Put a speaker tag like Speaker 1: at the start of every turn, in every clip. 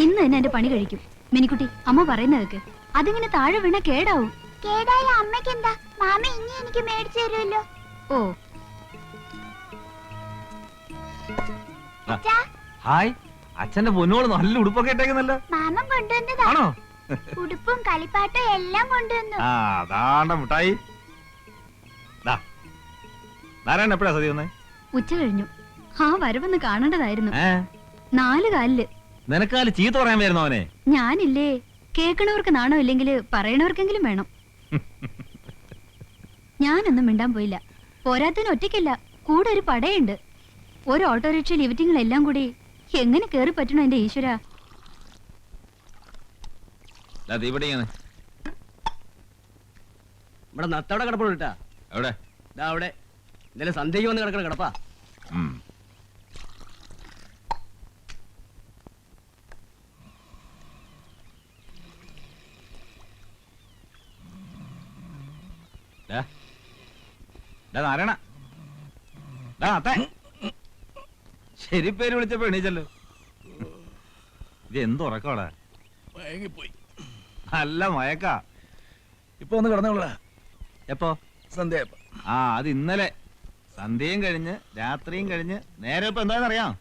Speaker 1: ഇന്ന് തന്നെ എന്റെ പണി കഴിക്കും. മിനിക്കുട്ടി, അമ്മ പറയുന്നതൊക്കെ അതിങ്ങനെ താഴെ വീണ കേടാവും.
Speaker 2: കേടായ അമ്മയ്ക്ക് എന്താ? മാമ ഇനി എനിക്ക് മേടിച്ചു തരുമല്ലോ.
Speaker 1: ഓ
Speaker 3: ഹായ്, അച്ഛന്റെ പൊന്നോട് നല്ല ഉടുപ്പൊക്കെ ഇട്ടേക്കുന്നല്ലോ.
Speaker 2: മാമൻ കൊണ്ടുവന്നതാണോ? ഉടുപ്പും കളിപ്പാട്ടും എല്ലാം കൊണ്ടുവന്നു.
Speaker 3: അതാണ്ട മുട്ടായി. നാരായണൻ എപ്പോഴാ സതി വന്നേ?
Speaker 1: ഉച്ച കഴിഞ്ഞു. ആ വരവൊന്ന് കാണേണ്ടതായിരുന്നു. 4 കാലില്.
Speaker 3: നിനക്കാല് ചീത്ത പറയാൻ വരുന്നു അവനെ.
Speaker 1: ഞാനില്ലേ, കേൾക്കണവർക്ക് നാണോ ഇല്ലെങ്കിൽ പറയണവർക്കെങ്കിലും വേണം. ഞാനൊന്നും മിണ്ടാൻ പോയില്ല. പോരാത്തിന് ഒറ്റയ്ക്കല്ല, കൂടെ ഒരു പടയുണ്ട്. ഒരു ഓട്ടോറിക്ഷ ലിവിറ്റിങ്ങളെല്ലാം കൂടി എങ്ങനെ കേറി പറ്റണോ എന്റെ ഈശ്വര.
Speaker 3: ഇവിടെ
Speaker 4: നത്തവിടെ കിടപ്പുണ്ടാ?
Speaker 3: എവിടെ?
Speaker 4: അവിടെ ഇന്നലെ സന്ധ്യയ്ക്ക് വന്ന് കിടക്കണ കിടപ്പാ.
Speaker 3: നാരായണ, ശരി പേര് വിളിച്ചപ്പോ എണീച്ചല്ലോ. ഇത് എന്തുറക്കോടാ?
Speaker 5: മയങ്ങിപ്പോയി.
Speaker 3: നല്ല മയക്കാ.
Speaker 5: ഇപ്പൊ ഒന്ന് കിടന്നോളാ.
Speaker 3: എപ്പോ?
Speaker 5: സന്ധ്യ.
Speaker 3: അത് ഇന്നലെ സന്ധ്യയും കഴിഞ്ഞ് രാത്രിയും കഴിഞ്ഞ് നേരെ ഇപ്പൊ എന്താണെന്നറിയാം?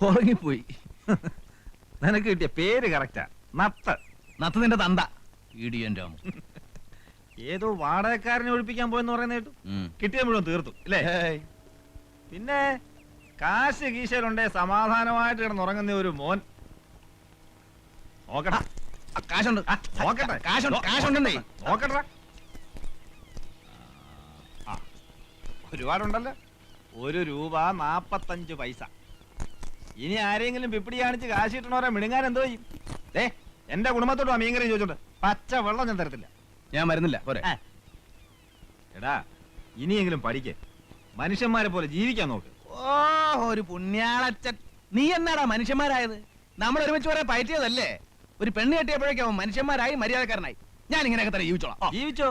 Speaker 5: ഉറങ്ങിപ്പോയി.
Speaker 3: നിനക്ക് കിട്ടിയ പേര് കറക്റ്റാ, നത്ത്.
Speaker 5: നത്ത് നിന്റെ തന്ത ഇടിയന്റെ.
Speaker 3: ഏതോ വാടകക്കാരനെ ഒഴിപ്പിക്കാൻ പോയെന്ന് പറയുന്ന കേട്ടു. കിട്ടിയ മുഴുവൻ തീർത്തു അല്ലേ? പിന്നെ കാശ് കീശയിലുണ്ടേ സമാധാനമായിട്ട് കിടന്നുറങ്ങുന്ന ഒരു മോൻ. നോക്കട്ടെ,
Speaker 5: കാശുണ്ട്.
Speaker 3: നോക്കട്ടെ,
Speaker 5: കാശുണ്ടെന്നേ
Speaker 3: നോക്കട്ടെ. ഒരുപാടുണ്ടല്ലോ. 1 രൂപ 45 പൈസ. ഇനി ആരെങ്കിലും പിപ്പിടി കാണിച്ച് കാശ് കിട്ടണവരെ മിണുങ്ങാൻ എന്തോ ചെയ്യും? എന്റെ കുടുംബത്തോട് ആ മീൻകറി ചോദിച്ചോണ്ട് പച്ച വെള്ളം ഞാൻ തരത്തില്ല.
Speaker 5: ഞാൻ മരുന്നില്ല പോരെ.
Speaker 3: എടാ, ഇനിയെങ്കിലും പഠിക്കേ, മനുഷ്യന്മാരെ പോലെ ജീവിക്കാൻ നോക്ക്.
Speaker 5: ഓ, ഒരു പുണ്യാളച്ചൻ. നീ എന്നാടാ മനുഷ്യന്മാരായത്? നമ്മൾ ഒരുമിച്ച് പറയാൻ പറ്റിയതല്ലേ? ഒരു പെണ്ണ് കെട്ടിയപ്പോഴേക്കും മനുഷ്യന്മാരായി മര്യാദക്കാരനായി. ഞാൻ ഇങ്ങനെയൊക്കെ തന്നെ ജീവിച്ചോളാം.
Speaker 3: ജീവിച്ചോ,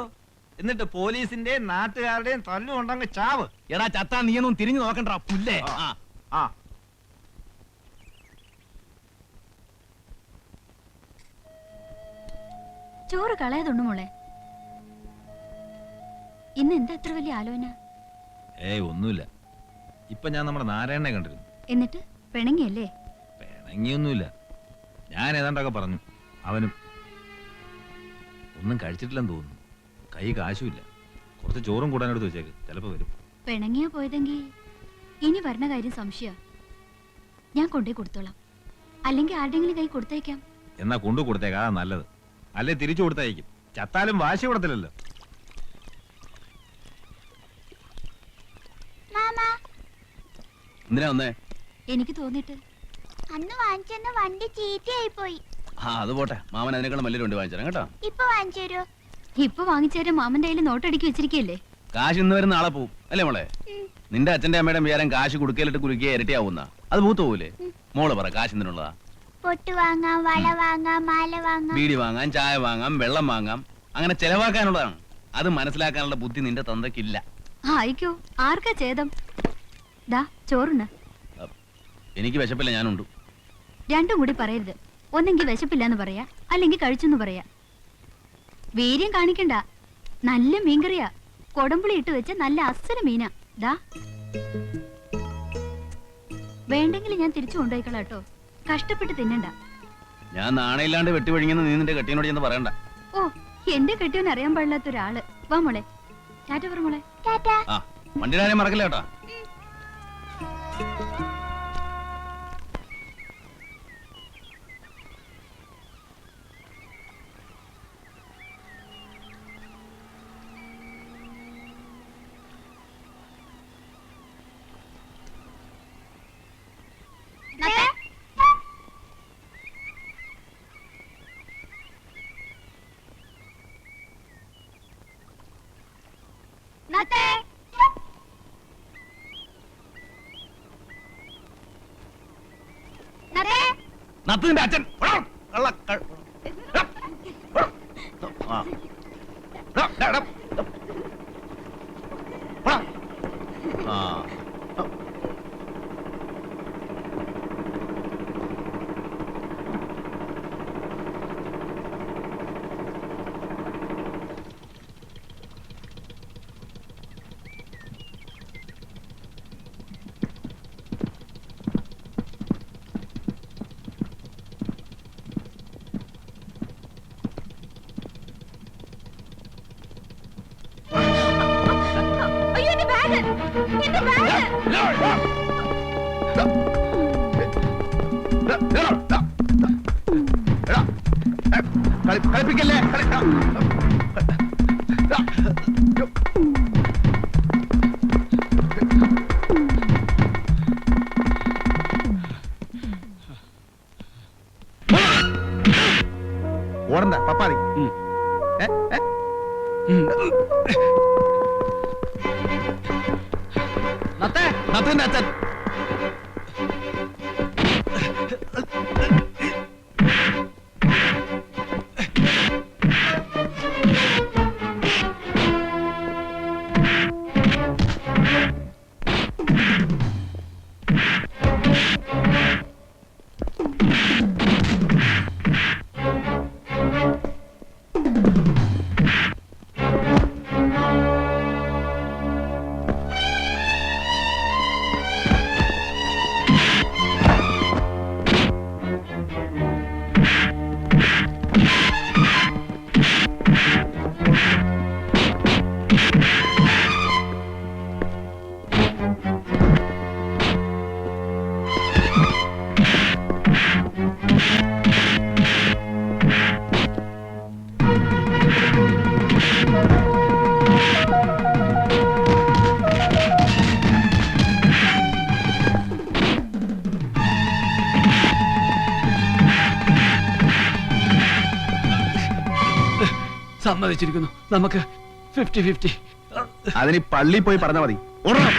Speaker 3: എന്നിട്ട് പോലീസിന്റെയും നാട്ടുകാരുടെയും തല്ലുകൊണ്ടങ്ങ് ചാവ്.
Speaker 5: എടാ ചത്താ നീയൊന്നും തിരിഞ്ഞു നോക്കണ്ടാ പുല്ലേ.
Speaker 1: ചോറ് കളയതുണ്ട് മോളെ. ഇന്ന് എന്താ എത്ര വലിയ ആലോചന?
Speaker 3: ഒന്നുമില്ല. ഇപ്പൊ ഞാൻ നമ്മുടെ നാരായണനെ കണ്ടിരുന്നു.
Speaker 1: എന്നിട്ട് പിണങ്ങിയല്ലേ?
Speaker 3: പിണങ്ങിയൊന്നുമില്ല. ഞാൻ ഏതാണ്ടൊക്കെ പറഞ്ഞു. അവനും ഒന്നും കഴിച്ചിട്ടില്ലെന്ന് തോന്നുന്നു. കൈ കാശുമില്ല. കുറച്ച് ചോറും കൂടാനെടുത്ത് വെച്ചേക്ക്, ചിലപ്പോ വരും.
Speaker 1: പിണങ്ങിയാ പോയതെങ്കിൽ ഇനി വരണ കാര്യം സംശയ. ഞാൻ കൊണ്ടേ കൊടുത്തോളാം. അല്ലെങ്കിൽ ആരുടെങ്കിലും കൈ കൊടുത്തേക്കാം.
Speaker 3: എന്നാ കൊണ്ടു കൊടുത്തേക്കാ, അതാ നല്ലത്. അല്ലെ തിരിച്ചു കൊടുത്തയക്കും. ചത്താലും വാശി കൊടുത്തില്ലല്ലോ.
Speaker 5: എന്തിനാ വന്നേ?
Speaker 1: എനിക്ക് തോന്നിട്ട്
Speaker 2: അന്ന് വാങ്ങിച്ചെന്ന വണ്ടി ചീത്തയായി പോയി.
Speaker 5: അത് പോട്ടെ, മാമൻ അതിനേക്കാളും വലിയൊരു വണ്ടി വാങ്ങിച്ചു കേട്ടോ.
Speaker 2: ഇപ്പൊ വാങ്ങിച്ചു തരുമോ?
Speaker 1: ഇപ്പൊ വാങ്ങിച്ചേരാൻ മാമന്റെ കയ്യിൽ നോട്ടടിക്കി വെച്ചിരിക്കല്ലേ.
Speaker 5: കാശ് ഇന്ന് വരും നാളെ പോവും അല്ലേ മോളെ? നിന്റെ അച്ഛന്റെ അമ്മയുടെ വിചാരം കാശ് കുടുക്കയിലിട്ട് കുലുക്കിയ ഇരട്ടിയാവുന്ന അത് പൂത്തു പോവില്ലേ? മോള് പറ, കാശ് എന്തിനുള്ളതാ?
Speaker 2: പൊട്ട് വാങ്ങാം, വള വാങ്ങാം, മാല വാങ്ങാം,
Speaker 5: ബീഡി വാങ്ങാം, ചായ വാങ്ങാം, വെള്ളം വാങ്ങാം. അങ്ങനെ ചെലവാക്കാനുള്ളതാണ്. അത് മനസ്സിലാക്കാനുള്ള ബുദ്ധി നിന്റെ തന്തയ്ക്കില്ല.
Speaker 1: ആയിക്കോ, ആർക്കാ ഛേദം? ദാ ചോറുണ്ട്.
Speaker 5: എനിക്ക് വിശപ്പില്ല, ഞാനുണ്ട്.
Speaker 1: രണ്ടും കൂടി പറയരുത്. ഒന്നെങ്കിൽ വിശപ്പില്ലാന്ന് പറയാ, അല്ലെങ്കിൽ കഴിച്ചെന്ന് പറയാ. വീര്യം കാണിക്കണ്ട. നല്ല മീൻകറിയാ, കൊടമ്പുളി ഇട്ട് വെച്ച നല്ല അസല മീനാ. ദാ വേണ്ടെങ്കിൽ ഞാൻ തിരിച്ചു കൊണ്ടുപോയിക്കളാ കേട്ടോ. കഷ്ടപ്പെട്ട് തിന്നണ്ട.
Speaker 5: ഞാൻ നാണയില്ലാണ്ട് വെട്ടിവഴിങ്ങുന്ന നീ നിന്റെ കെട്ടിയോട് ചെന്ന് പറയണ്ട.
Speaker 1: ഓ, എന്റെ കെട്ടിയോന്ന് അറിയാൻ പാടില്ലാത്ത ഒരാള്. വാ മോളെ, ടാറ്റ പറ മോളെ.
Speaker 5: ആ, വണ്ടിയുടെ കാര്യം മറക്കില്ല കേട്ടാ. നത്തിന്റെ അച്ഛൻ കളിപ്പിക്കല്ലേ ഓടണ്ട പപ്പാതി നത്തന്റെ അച്ഛൻ
Speaker 4: സമ്മതിച്ചിരിക്കുന്നു. നമുക്ക് 50-50.
Speaker 5: അതിന് പള്ളി പോയി പറഞ്ഞാൽ മതി. ഓടണം.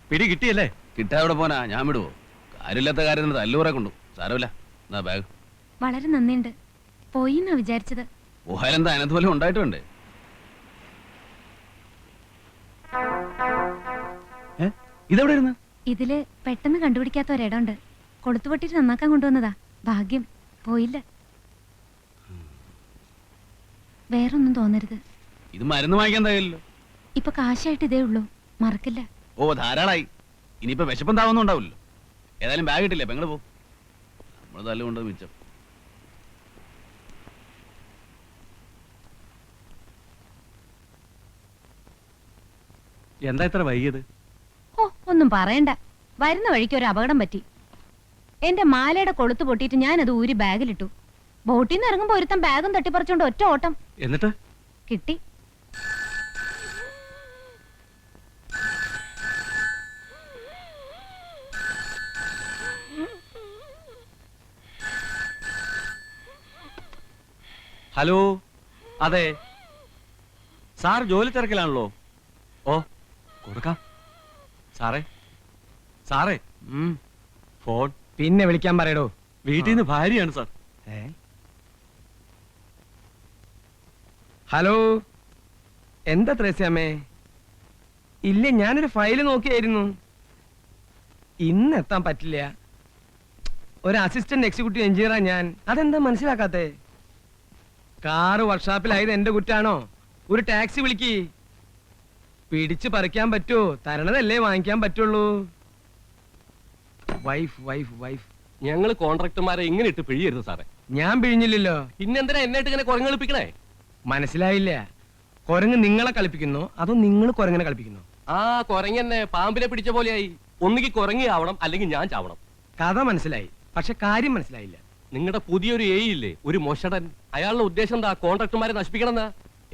Speaker 4: പിടി കിട്ടിയല്ലേ?
Speaker 6: കിട്ടാവിടെ പോനാ, ഞാൻ വിടുവോ? കാര്യമില്ലാത്ത കാര്യം തല്ലൂറെ കൊണ്ടു. സാരമില്ല, എന്നാ ബാഗ്.
Speaker 1: വളരെ നന്ദിയുണ്ട്. പോയി എന്നാ വിചാരിച്ചത്.
Speaker 6: പോയാലെന്താ അതിനകത്ത് പോലും ഉണ്ടായിട്ടുണ്ട്.
Speaker 5: ഇതെവിടെ ഇരുന്ന്?
Speaker 1: ഇതില് പെട്ടെന്ന് കണ്ടുപിടിക്കാത്ത ഒരിടമുണ്ട്. കൊളുത്തുപൊട്ടിട്ട് നന്നാക്കാൻ കൊണ്ടുവന്നതാ. ഭാഗ്യം പോയില്ല. വേറൊന്നും തോന്നരുത്.
Speaker 6: ഇത് മരുന്ന് വാങ്ങിക്കാൻ തയ്യല്ലോ.
Speaker 1: ഇപ്പൊ കാശായിട്ട് ഇതേ ഉള്ളൂ, മറക്കില്ല.
Speaker 6: ഓ ധാരാളായി. ഇനിയിപ്പോ വിശപ്പം താവൊന്നും ഉണ്ടാവില്ലല്ലോ. ഏതായാലും ബാഗ് കിട്ടില്ലേ, പെങ്ങള് പോ. നമ്മൾ തല്ലുകൊണ്ട് മിച്ചം.
Speaker 4: എന്താ ഇത്ര വൈകിയത്?
Speaker 1: ഓ ഒന്നും പറയണ്ട. വരുന്ന വഴിക്ക് ഒരു അപകടം പറ്റി. എന്റെ മാലയുടെ കൊളുത്ത് പൊട്ടിയിട്ട് ഞാനത് ഊരി ബാഗിലിട്ടു. ബോട്ടിൽ നിന്ന് ഇറങ്ങുമ്പോ ഒരുത്തൻ ബാഗും തട്ടിപ്പറിച്ചോണ്ട് ഒറ്റ ഓട്ടം.
Speaker 4: എന്നിട്ട്
Speaker 1: കിട്ടി.
Speaker 4: ഹലോ, അതെ സാർ ജോലി തിരക്കിലാണല്ലോ. ഓ കൊടുക്കാം. സാറേ സാറേ ഫോൺ
Speaker 5: പിന്നെ വിളിക്കാൻ പറയടോ.
Speaker 4: വീട്ടിൽ നിന്ന് ഭാര്യയാണ് സാർ.
Speaker 7: ഹലോ, എന്താ ത്രേസ്യാമ്മേ? ഇല്ല, ഞാനൊരു ഫയല് നോക്കിയായിരുന്നു. ഇന്ന് എത്താൻ പറ്റില്ല. ഒരു അസിസ്റ്റന്റ് എക്സിക്യൂട്ടീവ് എഞ്ചിനീയറാ ഞാൻ. അതെന്താ മനസ്സിലാക്കാത്തെ? കാറ് വർക്ക്ഷോപ്പിലായത് എന്റെ കുറ്റാണോ? ഒരു ടാക്സി വിളിക്ക്. പിടിച്ച് പറിക്കാൻ പറ്റുമോ? തരണതല്ലേ വാങ്ങിക്കാൻ പറ്റുള്ളൂ. Wife wife wife.
Speaker 8: ഞങ്ങൾ കോൺട്രാക്ടർമാരെ ഇങ്ങനെ ഇട്ട് പിഴിയരുത് സാറേ.
Speaker 7: ഞാൻ പിഴിഞ്ഞില്ലല്ലോ.
Speaker 8: പിന്നെന്തിനാ എന്നായിട്ട് ഇങ്ങനെ കുരങ്ങളിപ്പിക്കണേ?
Speaker 7: മനസ്സിലായില്ല. കുരങ്ങ് നിങ്ങളെ കളിപ്പിക്കുന്നു അതോ നിങ്ങൾ കുരങ്ങനെ കളിപ്പിക്കുന്നു?
Speaker 8: ആ കുരങ്ങന്നെ പാമ്പിനെ പിടിച്ച പോലെയായി. ഒന്നുകിൽ കുരങ്ങി ആവണം, അല്ലെങ്കിൽ ഞാൻ ചാവണം.
Speaker 7: കഥ മനസ്സിലായി, പക്ഷെ കാര്യം മനസ്സിലായില്ല.
Speaker 8: നിങ്ങളുടെ പുതിയൊരു ഇല്ലേ, ഒരു മൊഷടൻ. അയാളുടെ ഉദ്ദേശം എന്താ? കോൺട്രാക്ടർമാരെ നശിപ്പിക്കണമെന്നാ.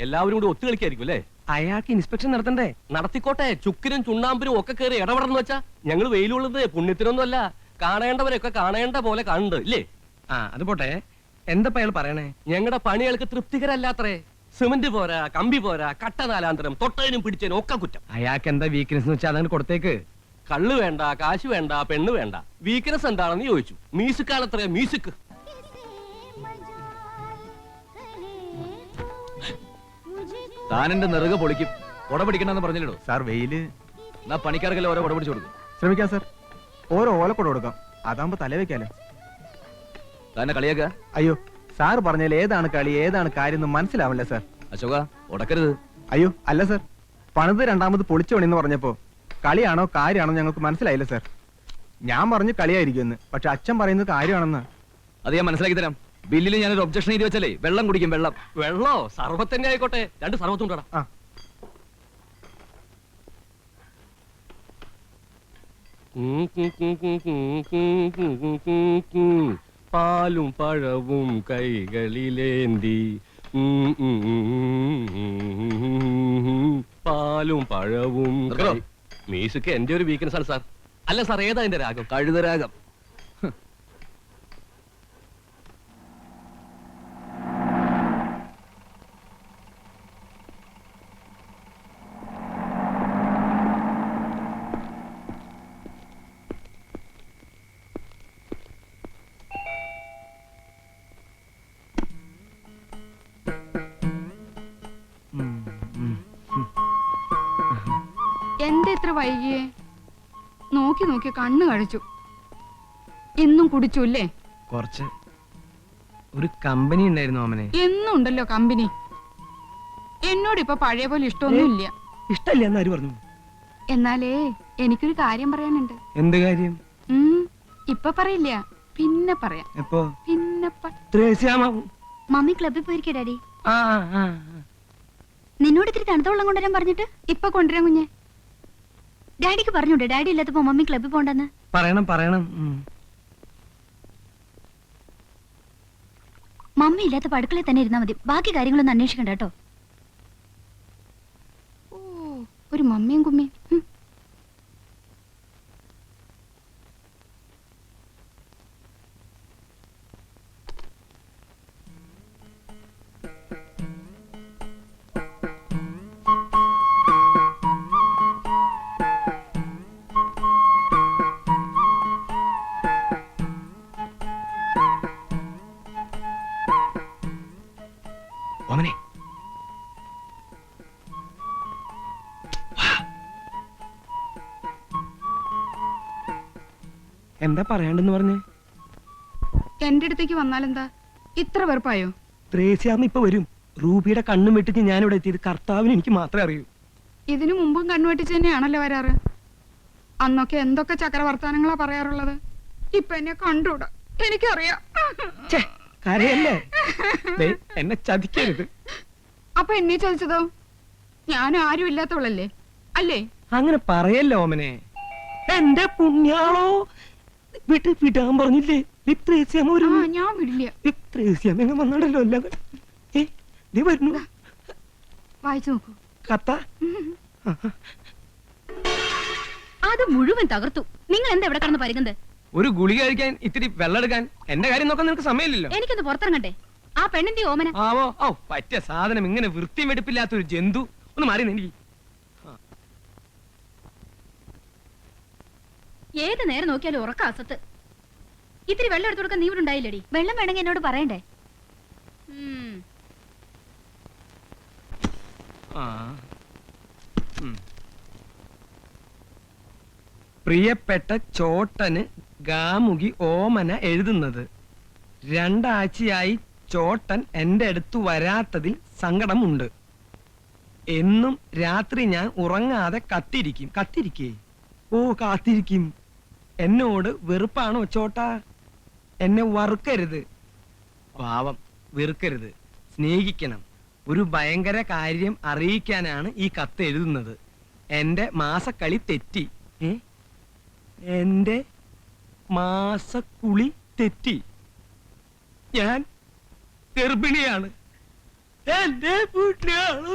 Speaker 8: എല്ലാവരും കൂടി ഒത്തു കളിക്കായിരിക്കും അല്ലേ?
Speaker 7: അയാൾക്ക് ഇൻസ്പെക്ഷൻ നടത്തണ്ടേ?
Speaker 8: നടത്തിക്കോട്ടെ. ചുക്കിനും ചുണ്ണാമ്പിനും ഒക്കെ കയറി ഇടപെടണം വെച്ചാ. ഞങ്ങൾ വെയിലുള്ളത് പുണ്യത്തിനൊന്നും അല്ല. കാണേണ്ടവരൊക്കെ കാണേണ്ട പോലെ കാണുന്നുണ്ട് ഇല്ലേ?
Speaker 7: ആ അത് പോട്ടെ, എന്താ അയാൾ പറയണേ?
Speaker 8: ഞങ്ങളുടെ പണികൾക്ക് തൃപ്തികരല്ലാത്രേ. സിമന്റ് പോരാ, കമ്പി പോരാ, കട്ട നാലാന്തരം, തൊട്ടതിനും പിടിച്ചതിനും ഒക്കെ കുറ്റം.
Speaker 7: അയാൾക്ക് എന്താ വീക്ക്നെസ് എന്ന് വെച്ചാൽ അതങ്ങനെ കൊടുത്തേക്ക്.
Speaker 8: കള്ള് വേണ്ട, കാശ് വേണ്ട, പെണ്ണ് വേണ്ട. വീക്ക്നെസ് എന്താണെന്ന് ചോദിച്ചു. മ്യൂസിക്കാണത്രേ, മ്യൂസിക്.
Speaker 6: താനെന്റെ നെറുക പൊളിക്കും. കൊട പിടിക്കണമെന്ന് പറഞ്ഞില്ലടോ.
Speaker 3: സാർ വെയില്.
Speaker 6: എന്നാ പണിക്കാർക്കെല്ലാം ഓരോ കൊട പിടിച്ചു കൊടുക്കും.
Speaker 3: ശ്രമിക്കാം സാർ. ഓരോ ഓലക്കൊട കൊടുക്കാം, അതാകുമ്പോ തല വെക്കാലോ.
Speaker 6: തന്നെ കളിയാക്ക
Speaker 5: അയ്യോ സാർ പറഞ്ഞാൽ ഏതാണ് കളി ഏതാണ് കാര്യം എന്ന് മനസ്സിലാവില്ല സാർ.
Speaker 6: അശോക ഉടക്കരുത്.
Speaker 5: അയ്യോ അല്ല സാർ, പണിത് രണ്ടാമത് പൊളിച്ചു പണിന്ന് പറഞ്ഞപ്പോ കളിയാണോ കാര്യമാണോ ഞങ്ങൾക്ക് മനസ്സിലായില്ല സാർ. ഞാൻ പറഞ്ഞു കളിയായിരിക്കുമെന്ന്, പക്ഷെ അച്ഛൻ പറയുന്നത് കാര്യമാണെന്ന്.
Speaker 6: അത് ഞാൻ മനസ്സിലാക്കി തരാം. ബില്ലിൽ ഞാനൊരു ഒബ്ജക്ഷൻ എഴുതി വെച്ചാലേ വെള്ളം കുടിക്കും. വെള്ളം
Speaker 8: വെള്ളോ സർവത്ത് തന്നെ ആയിക്കോട്ടെ, 2 സർവത്തുണ്ടടാ.
Speaker 5: ആ
Speaker 8: പാലും പഴവും കൈകളിലേന്തി പാലും പഴവും
Speaker 6: നിർത്തണോ?
Speaker 8: മ്യൂസിക് എന്റെ ഒരു വീക്ക്നെസ് ആണ് സാർ. അല്ല സാർ, ഏതാ എന്റെ രാഗം?
Speaker 6: കഴുതരാഗം.
Speaker 9: എന്താ ഇത്ര വൈകിയേ? നോക്കി നോക്കി കണ്ണു കഴിച്ചു. എന്നും കുടിച്ചു അല്ലേ?
Speaker 7: കുറച്ച് ഒരു കമ്പനി ഉണ്ടായിരുന്നു ഓമനെ.
Speaker 9: എന്നും ഉണ്ടല്ലോ കമ്പനി. എന്നോട് ഇപ്പൊ പഴയ പോലെ ഇഷ്ടമൊന്നുമില്ല.
Speaker 7: ഇഷ്ടല്ല എന്നാര് പറഞ്ഞു?
Speaker 9: എന്നാലേ എനിക്കൊരു കാര്യം പറയാനുണ്ട്.
Speaker 7: എന്ത് കാര്യം?
Speaker 9: ഇപ്പൊ പറയില്ല, പിന്നെ പറയാം.
Speaker 7: എപ്പോ?
Speaker 9: പിന്നെ
Speaker 1: മമ്മി ക്ലബ്ബിൽ പോയിരിക്കേ ഡാഡി.
Speaker 7: ആ
Speaker 1: നിന്നോട് ഇത്തിരി തണുത്ത വെള്ളം കൊണ്ടുവരാൻ പറഞ്ഞിട്ട്
Speaker 9: ഇപ്പൊ കൊണ്ടുവരാൻ കുഞ്ഞെ.
Speaker 1: ഡാഡിക്ക് പറഞ്ഞൂടെ ഡാഡി ഇല്ലാത്തപ്പോ മമ്മി ക്ലബ്ബിൽ പോണ്ടെന്ന്?
Speaker 7: പറയണം.
Speaker 1: മമ്മി ഇല്ലാത്തപ്പോ അടുക്കളയിൽ തന്നെ ഇരുന്നാ മതി, ബാക്കി കാര്യങ്ങളൊന്നും അന്വേഷിക്കണ്ട കേട്ടോ.
Speaker 9: ഓ, ഒരു മമ്മിയും കുമ്മിയും.
Speaker 7: ഓമനെ എന്താ പറയാണ്ടെന്ന് പറഞ്ഞേ?
Speaker 9: എന്റെ അടുത്തേക്ക് വന്നാലെന്താ ഇത്ര വെറുപ്പായോ?
Speaker 7: ത്രേസ്യാമ്മ ഇപ്പൊ വരും. റൂബിയുടെ കണ്ണും വെട്ടിച്ച് ഞാനിവിടെ എത്തിയത് കർത്താവിന് എനിക്ക് മാത്രമേ അറിയൂ.
Speaker 9: ഇതിനു മുമ്പും കണ്ണുവെട്ടിച്ച് തന്നെയാണല്ലോ വരാറ്. അന്നൊക്കെ എന്തൊക്കെ ചക്രവർത്താനങ്ങളാ പറയാറുള്ളത്. ഇപ്പൊ എന്നെ കണ്ടൂടാ, എനിക്കറിയാം.
Speaker 7: കരയല്ലേ? എന്നെ ചതിക്കരുത്.
Speaker 9: അപ്പൊ എന്നെ ചതിച്ചതോ? ഞാൻ ആരും ഇല്ലാത്തവളല്ലേ അല്ലേ?
Speaker 7: അങ്ങനെ പറയല്ലോ ഓമനെ. എന്റെ പുണ്യാളോ, വിടാൻ പറഞ്ഞില്ലേ?
Speaker 9: ഞാൻ വിടില്ല.
Speaker 7: വന്നാടല്ലോ എല്ലാം. വരുന്നു.
Speaker 9: വായിച്ചു നോക്കൂ.
Speaker 7: കത്ത
Speaker 1: അത് മുഴുവൻ തകർത്തു. നിങ്ങൾ എന്താ ഇവിടെ കിടന്ന് പരിഗണത്?
Speaker 7: ഒരു ഗുളിക കഴിക്കാൻ ഇത്തിരി വെള്ളം എടുക്കാൻ എന്റെ കാര്യം നോക്കാൻ നിനക്ക് സമയമില്ലല്ലോ.
Speaker 1: എനിക്കൊന്ന് പുറത്തിറങ്ങട്ടെ. ആ പെണ്ണിന്റെ ഓമന.
Speaker 7: ആവോ പറ്റിയ സാധനം. ഇങ്ങനെ വൃത്തിയും വെടുപ്പില്ലാത്ത ഒരു ജന്തു. ഒന്ന് മാറി എനിക്ക്.
Speaker 1: ഏത് നേരം നോക്കിയാലും ഉറക്ക അസത്ത്. ഇത്തിരി വെള്ളം എടുത്തു കൊടുക്കാൻ നീ ഇവിടെ ഉണ്ടായില്ലടി. വെള്ളം വേണമെങ്കിൽ എന്നോട് പറയണ്ടേ?
Speaker 7: പ്രിയപ്പെട്ട ചോട്ടന് ഗാമുകി ഓമന എഴുതുന്നത്. 2 ആഴ്ചയായി ചോട്ടൻ എന്റെ അടുത്ത് വരാത്തതിൽ സങ്കടമുണ്ട്. എന്നും രാത്രി ഞാൻ ഉറങ്ങാതെ കാത്തിരിക്കും. എന്നോട് വെറുപ്പാണോ ചോട്ടാ? എന്നെ വറുക്കരുത്. പാവം, വെറുക്കരുത്, സ്നേഹിക്കണം. ഒരു ഭയങ്കര കാര്യം അറിയിക്കാനാണ് ഈ കത്ത് എഴുതുന്നത്. എന്റെ മാസക്കളി തെറ്റി. എന്റെ മാസക്കുളി തെറ്റി. ഞാൻ ഗർഭിണിയാണ്. എന്റെ പുണ്യാണ്.